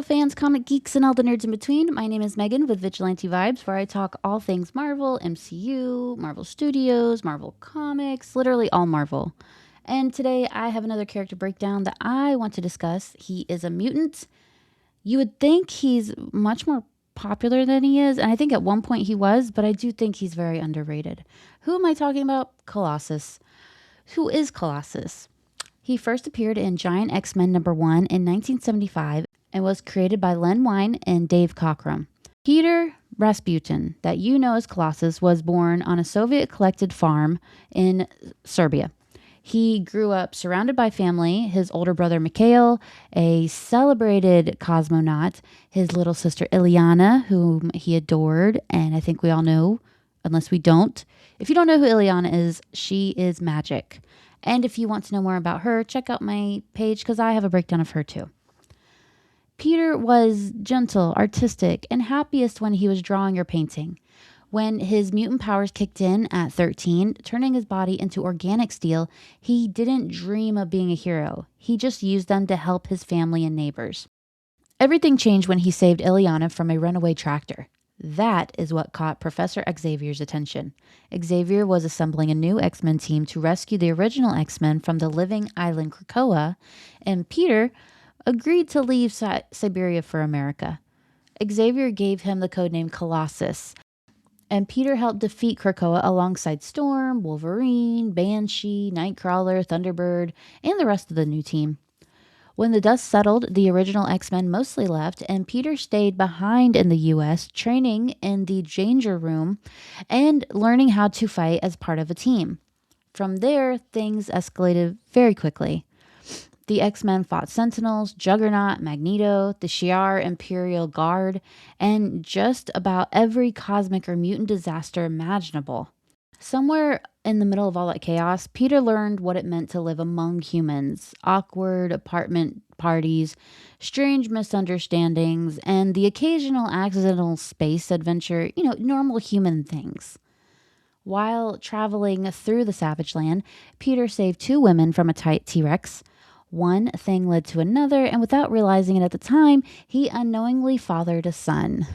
fans, comic geeks, and all the nerds in between. My name is Megan with Vigilante Vibes, where I talk all things Marvel, MCU, Marvel Studios, Marvel Comics, literally all Marvel. And today I have another character breakdown that I want to discuss. He is a mutant. You would think he's much more popular than he is, and I think at one point he was, but I do think he's very underrated. Who am I talking about? Colossus. Who is Colossus? He first appeared in Giant X-Men #1 in 1975 and was created by Len Wein and Dave Cockrum. Piotr Rasputin, that you know as Colossus, was born on a Soviet-collected farm in Serbia. He grew up surrounded by family, his older brother Mikhail, a celebrated cosmonaut, his little sister Ilyana, whom he adored, and I think we all know, unless we don't. If you don't know who Ilyana is, she is magic. And if you want to know more about her, check out my page because I have a breakdown of her too. Peter was gentle, artistic, and happiest when he was drawing or painting. When his mutant powers kicked in at 13, turning his body into organic steel, he didn't dream of being a hero. He just used them to help his family and neighbors. Everything changed when he saved Ileana from a runaway tractor. That is what caught Professor Xavier's attention. Xavier was assembling a new X-Men team to rescue the original X-Men from the living island Krakoa, and Peter agreed to leave Siberia for America. Xavier gave him the codename Colossus, and Peter helped defeat Krakoa alongside Storm, Wolverine, Banshee, Nightcrawler, Thunderbird, and the rest of the new team. When the dust settled, the original X-Men mostly left, and Peter stayed behind in the U.S., training in the Danger Room and learning how to fight as part of a team. From there, things escalated very quickly. The X-Men fought Sentinels, Juggernaut, Magneto, the Shi'ar Imperial Guard, and just about every cosmic or mutant disaster imaginable. Somewhere in the middle of all that chaos, Peter learned what it meant to live among humans. Awkward apartment parties, strange misunderstandings, and the occasional accidental space adventure, normal human things. While traveling through the Savage Land, Peter saved 2 women from a tight T-Rex. One thing led to another, and without realizing it at the time, he unknowingly fathered a son.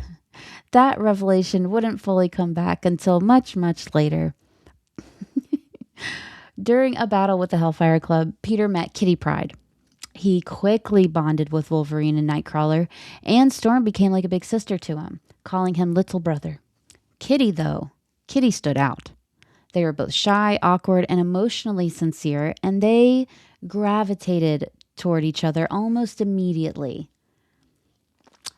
That revelation wouldn't fully come back until much, much later. During a battle with the Hellfire Club, Peter met Kitty Pryde. He quickly bonded with Wolverine and Nightcrawler, and Storm became like a big sister to him, calling him little brother. Kitty stood out. They were both shy, awkward, and emotionally sincere, and they gravitated toward each other almost immediately.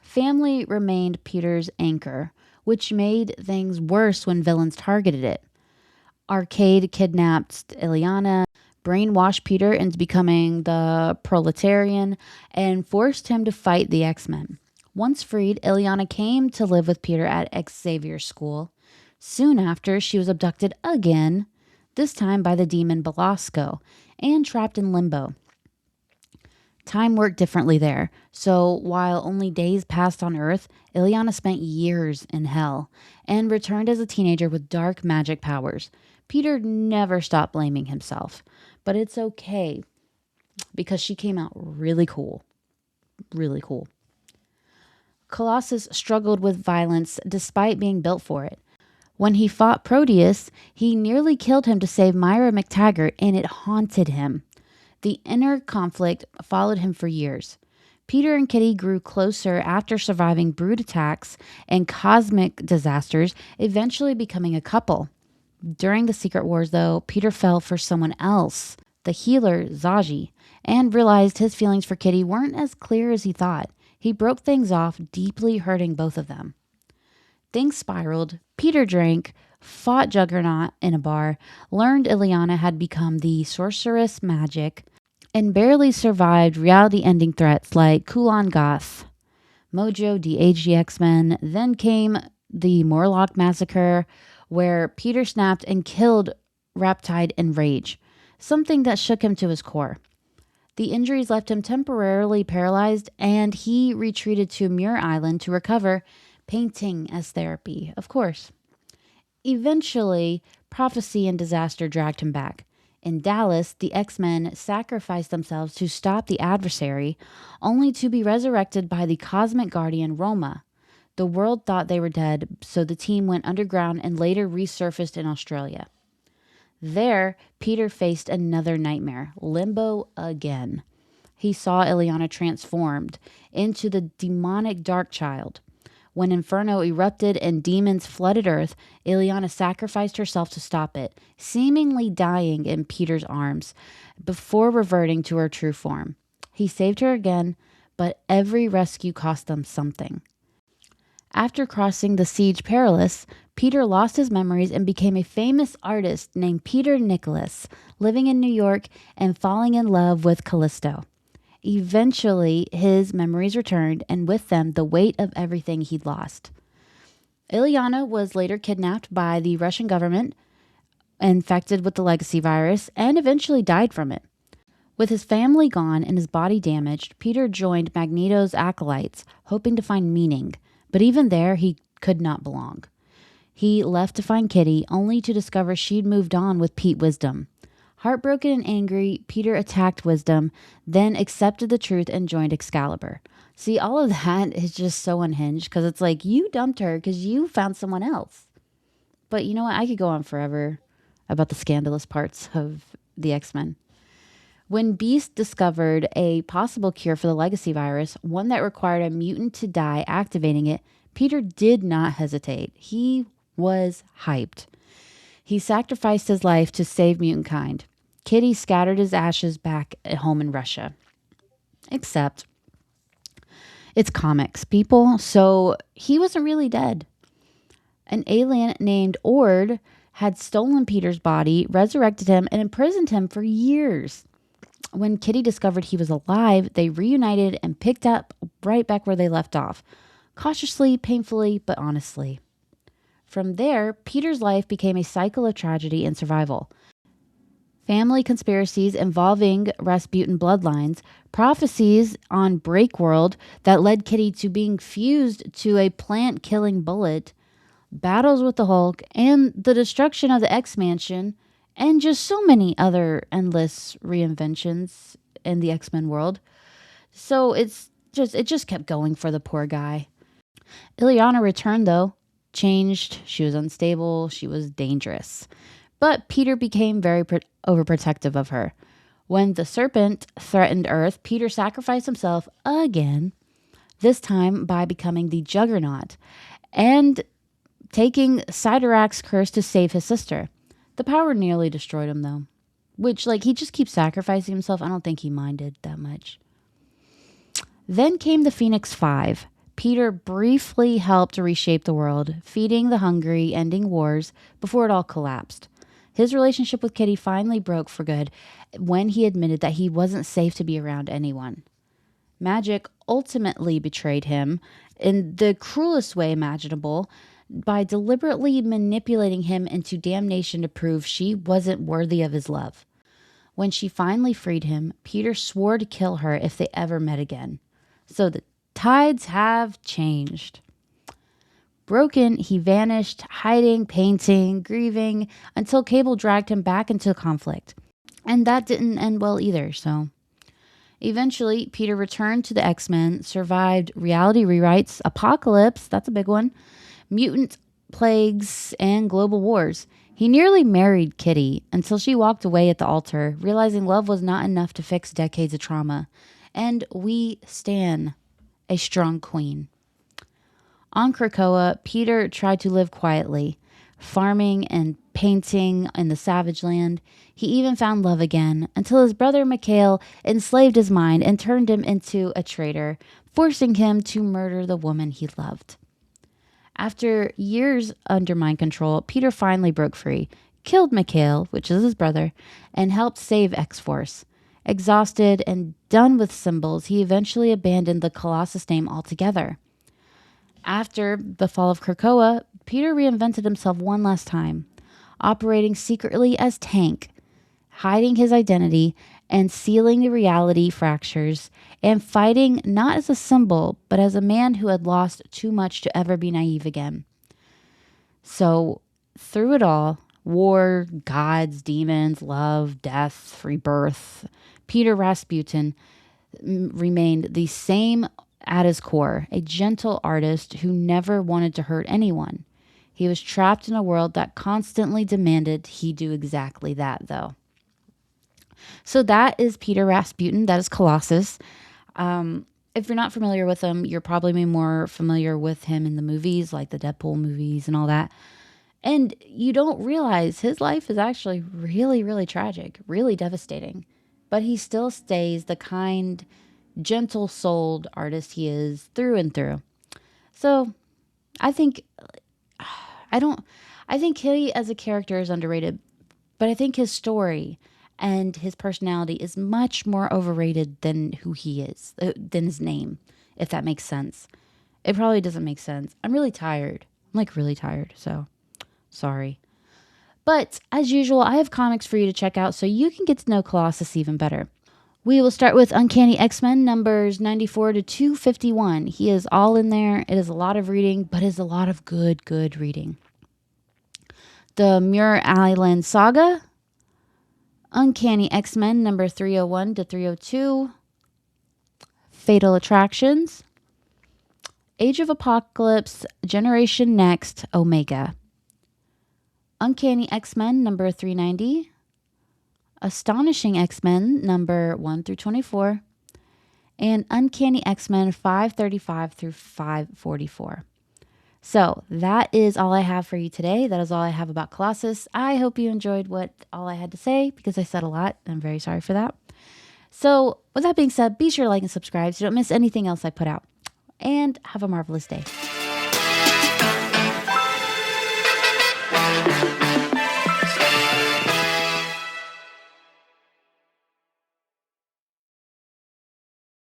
Family remained Peter's anchor, which made things worse when villains targeted it. Arcade kidnapped Ileana, brainwashed Peter into becoming the proletarian, and forced him to fight the X-Men. Once freed, Ileana came to live with Peter at Xavier's school. Soon after, she was abducted again, this time by the demon Belasco, and trapped in limbo. Time worked differently there, so while only days passed on Earth, Ileana spent years in hell, and returned as a teenager with dark magic powers. Peter never stopped blaming himself, but it's okay, because she came out really cool. Really cool. Colossus struggled with violence despite being built for it. When he fought Proteus, he nearly killed him to save Myra McTaggart, and it haunted him. The inner conflict followed him for years. Peter and Kitty grew closer after surviving brood attacks and cosmic disasters, eventually becoming a couple. During the Secret Wars, though, Peter fell for someone else, the healer Zaji, and realized his feelings for Kitty weren't as clear as he thought. He broke things off, deeply hurting both of them. Things spiraled. Peter drank, fought Juggernaut in a bar, learned Ileana had become the sorceress magic, and barely survived reality-ending threats like Kulan Goth. Mojo de-aged the X-Men. Then came the Morlock Massacre, where Peter snapped and killed Riptide in rage, something that shook him to his core. The injuries left him temporarily paralyzed, and he retreated to Muir Island to recover, painting as therapy, of course. Eventually, prophecy and disaster dragged him back. In Dallas, the X-Men sacrificed themselves to stop the adversary, only to be resurrected by the cosmic guardian Roma. The world thought they were dead, so the team went underground and later resurfaced in Australia. There, Peter faced another nightmare, Limbo again. He saw Ileana transformed into the demonic Dark Child. When Inferno erupted and demons flooded Earth, Ileana sacrificed herself to stop it, seemingly dying in Peter's arms before reverting to her true form. He saved her again, but every rescue cost them something. After crossing the Siege Perilous, Peter lost his memories and became a famous artist named Peter Nicholas, living in New York and falling in love with Callisto. Eventually, his memories returned, and with them, the weight of everything he'd lost. Ileana was later kidnapped by the Russian government, infected with the legacy virus, and eventually died from it. With his family gone and his body damaged, Peter joined Magneto's acolytes, hoping to find meaning. But even there, he could not belong. He left to find Kitty, only to discover she'd moved on with Pete Wisdom. Heartbroken and angry, Peter attacked Wisdom, then accepted the truth and joined Excalibur. See, all of that is just so unhinged because it's like you dumped her because you found someone else. But you know what? I could go on forever about the scandalous parts of the X-Men. When Beast discovered a possible cure for the legacy virus, one that required a mutant to die activating it, Peter did not hesitate. He was hyped. He sacrificed his life to save mutant kind. Kitty scattered his ashes back at home in Russia. Except, it's comics, people, so he wasn't really dead. An alien named Ord had stolen Peter's body, resurrected him, and imprisoned him for years. When Kitty discovered he was alive, they reunited and picked up right back where they left off. Cautiously, painfully, but honestly. From there, Peter's life became a cycle of tragedy and survival. Family conspiracies involving Rasputin bloodlines, prophecies on Breakworld that led Kitty to being fused to a plant-killing bullet, battles with the Hulk, and the destruction of the X-Mansion, and just so many other endless reinventions in the X-Men world. So it just kept going for the poor guy. Ileana returned, though. Changed. She was unstable. She was dangerous. But Peter became very overprotective of her. When the serpent threatened Earth, Peter sacrificed himself again, this time by becoming the Juggernaut and taking Sidorak's curse to save his sister. The power nearly destroyed him, though. Which, he just keeps sacrificing himself. I don't think he minded that much. Then came the Phoenix Five. Peter briefly helped reshape the world, feeding the hungry, ending wars, before it all collapsed. His relationship with Kitty finally broke for good when he admitted that he wasn't safe to be around anyone. Magic ultimately betrayed him in the cruelest way imaginable by deliberately manipulating him into damnation to prove she wasn't worthy of his love. When she finally freed him, Peter swore to kill her if they ever met again. So the tides have changed. Broken, he vanished, hiding, painting, grieving, until Cable dragged him back into conflict. And that didn't end well either, so... Eventually, Peter returned to the X-Men, survived reality rewrites, apocalypse, that's a big one, mutant plagues, and global wars. He nearly married Kitty until she walked away at the altar, realizing love was not enough to fix decades of trauma. And we stan a strong queen. On Krakoa, Peter tried to live quietly, farming and painting in the Savage Land. He even found love again, until his brother Mikhail enslaved his mind and turned him into a traitor, forcing him to murder the woman he loved. After years under mind control, Peter finally broke free, killed Mikhail, which is his brother, and helped save X-Force. Exhausted and done with symbols, he eventually abandoned the Colossus name altogether. After the fall of Krakoa, Peter reinvented himself one last time, operating secretly as Tank, hiding his identity and sealing the reality fractures, and fighting not as a symbol, but as a man who had lost too much to ever be naive again. So, through it all, War, gods, demons, love, death, rebirth. Peter Rasputin remained the same at his core, a gentle artist who never wanted to hurt anyone. He was trapped in a world that constantly demanded he do exactly that, though. So that is Peter Rasputin. That is Colossus. If you're not familiar with him, you're probably more familiar with him in the movies, like the Deadpool movies and all that. And you don't realize his life is actually really, really tragic, really devastating. But he still stays the kind, gentle souled artist he is through and through. So I think, I don't, I think he as a character is underrated, but I think his story and his personality is much more overrated than who he is, than his name, if that makes sense. It probably doesn't make sense. I'm really tired. I'm like really tired. So sorry. But as usual, I have comics for you to check out so you can get to know Colossus even better. We will start with Uncanny X-Men numbers 94 to 251. He is all in there. It is a lot of reading, but it is a lot of good reading. The Muir Island Saga, Uncanny X-Men number 301 to 302. Fatal Attractions, Age of Apocalypse, Generation Next, Omega. Uncanny X-Men number 390. Astonishing X-Men number 1 through 24. And Uncanny X-Men 535 through 544. So that is all I have for you today. That is all I have about Colossus. I hope you enjoyed all I had to say because I said a lot. I'm very sorry for that. So with that being said, be sure to like and subscribe so you don't miss anything else I put out. And have a marvelous day.